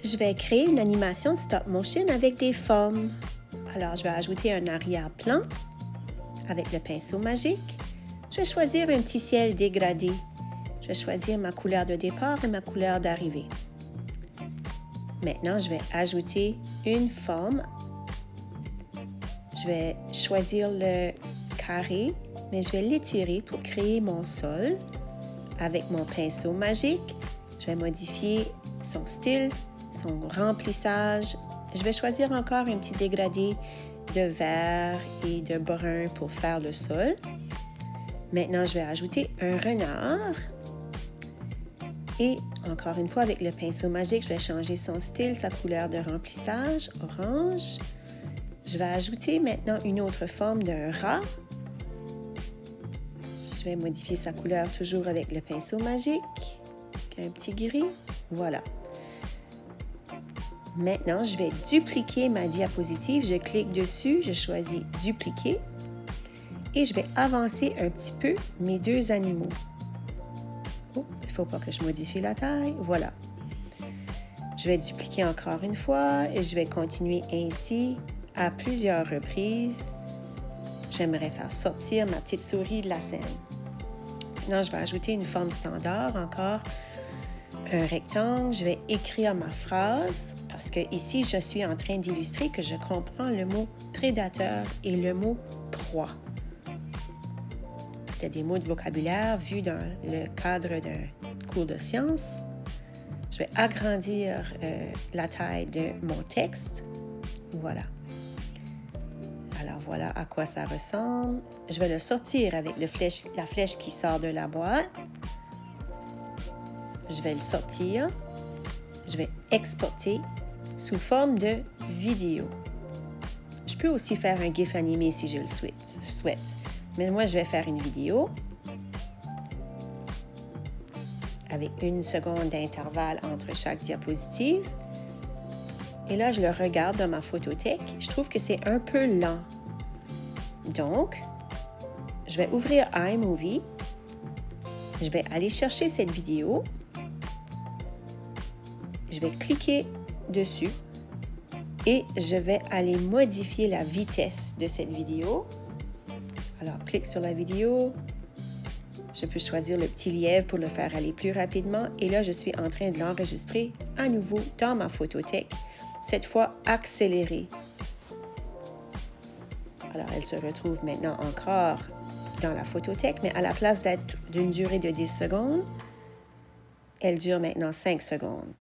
je vais créer une animation de stop motion avec des formes. Alors, je vais ajouter un arrière-plan avec le pinceau magique. Je vais choisir un petit ciel dégradé. Je vais choisir ma couleur de départ et ma couleur d'arrivée. Maintenant, je vais ajouter une forme. Je vais choisir le carré, mais je vais l'étirer pour créer mon sol avec mon pinceau magique. Je vais modifier son style, son remplissage. Je vais choisir encore un petit dégradé de vert et de brun pour faire le sol. Maintenant, je vais ajouter un renard. Et encore une fois, avec le pinceau magique, je vais changer son style, sa couleur de remplissage, orange. Je vais ajouter maintenant une autre forme d'un rat. Je vais modifier sa couleur toujours avec le pinceau magique. Un petit gris. Voilà. Maintenant, je vais dupliquer ma diapositive. Je clique dessus, je choisis dupliquer et je vais avancer un petit peu mes deux animaux. Oh, il ne faut pas que je modifie la taille. Voilà. Je vais dupliquer encore une fois et je vais continuer ainsi à plusieurs reprises. J'aimerais faire sortir ma petite souris de la scène. Maintenant, je vais ajouter une forme standard encore. Un rectangle, je vais écrire ma phrase parce que ici, je suis en train d'illustrer que je comprends le mot prédateur et le mot proie. C'était des mots de vocabulaire vus dans le cadre d'un cours de sciences. Je vais agrandir la taille de mon texte. Voilà. Alors, voilà à quoi ça ressemble. Je vais le sortir avec la flèche qui sort de la boîte. Je vais le sortir. Je vais exporter sous forme de vidéo. Je peux aussi faire un GIF animé si je le souhaite. Mais moi, je vais faire une vidéo avec 1 seconde d'intervalle entre chaque diapositive. Et là, je le regarde dans ma photothèque. Je trouve que c'est un peu lent. Donc, je vais ouvrir iMovie. Je vais aller chercher cette vidéo. Je vais cliquer dessus et je vais aller modifier la vitesse de cette vidéo. Alors, clique sur la vidéo. Je peux choisir le petit lièvre pour le faire aller plus rapidement. Et là, je suis en train de l'enregistrer à nouveau dans ma photothèque, cette fois accélérée. Alors, elle se retrouve maintenant encore dans la photothèque, mais à la place d'être d'une durée de 10 secondes, elle dure maintenant 5 secondes.